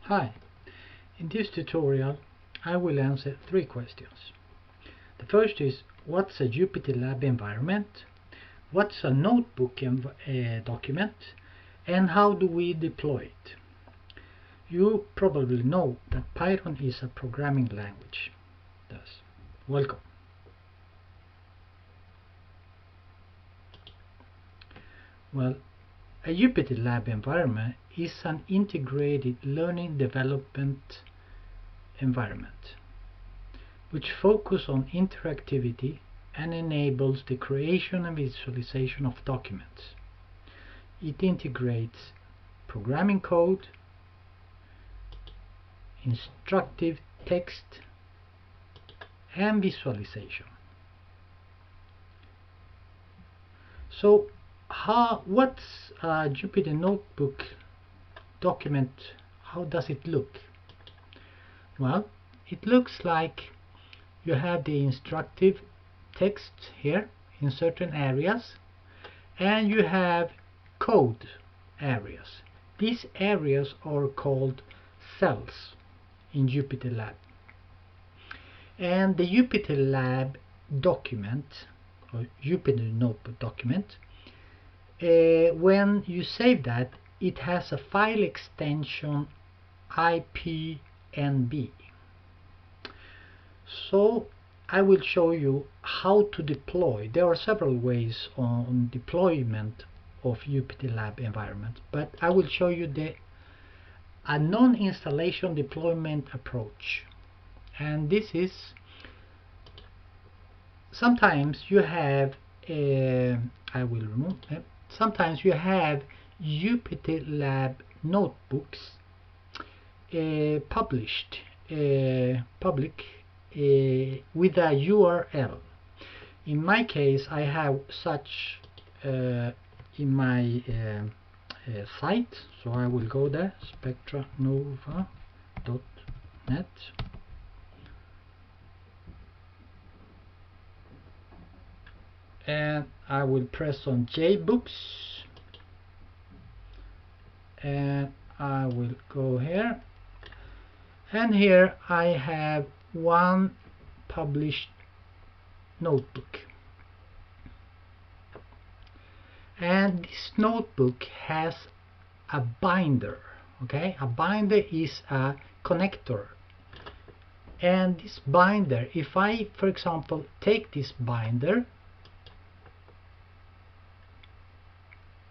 Hi, in this tutorial I will answer three questions. The first is, what's a JupyterLab environment? What's a notebook document? And how do we deploy it? You probably know that Python is a programming language. Thus, welcome. Well, a JupyterLab environment is an integrated learning development environment which focuses on interactivity and enables the creation and visualization of documents. It integrates programming code, instructive text, and visualization. So what's a Jupyter Notebook document? How does it look? Well, it looks like you have the instructive text here in certain areas, and you have code areas. These areas are called cells in JupyterLab. And the JupyterLab document, or Jupyter Notebook document, when you save that, it has a file extension IPNB. So I will show you how to deploy. There are several ways on deployment of JupyterLab environment, but I will show you a non-installation deployment approach. And this is, sometimes you have sometimes you have JupyterLab notebooks published public with a URL. In my case, I have such in my site, so I will go there, spectranova.net, and I will press on JBooks, and I will go here, and here I have one published notebook, and this notebook has a binder. Okay, a binder is a connector, and this binder, if I, for example, take this binder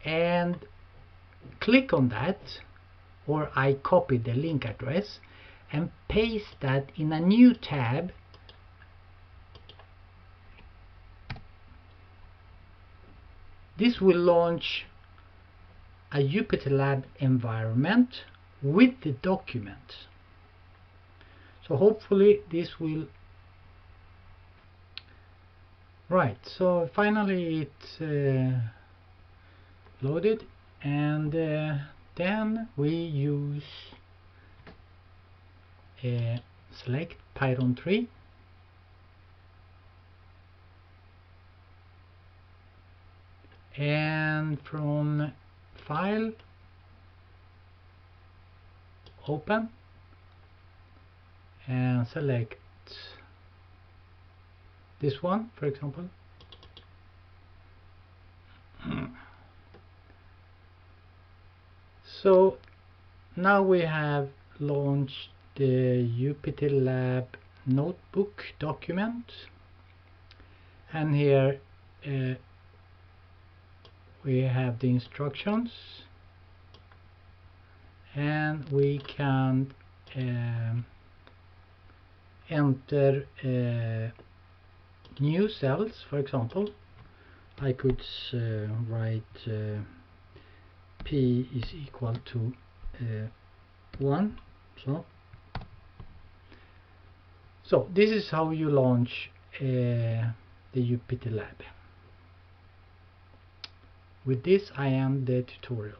and click on that, or I copy the link address and paste that in a new tab, this will launch a JupyterLab environment with the document. So hopefully this will, right, so finally it's loaded, and then we use select Python 3, and from file, open, and select this one, for example. So now we have launched the JupyterLab notebook document, and here we have the instructions, and we can enter new cells. For example, I could write P is equal to 1. So this is how you launch the JupyterLab. With this I end the tutorial.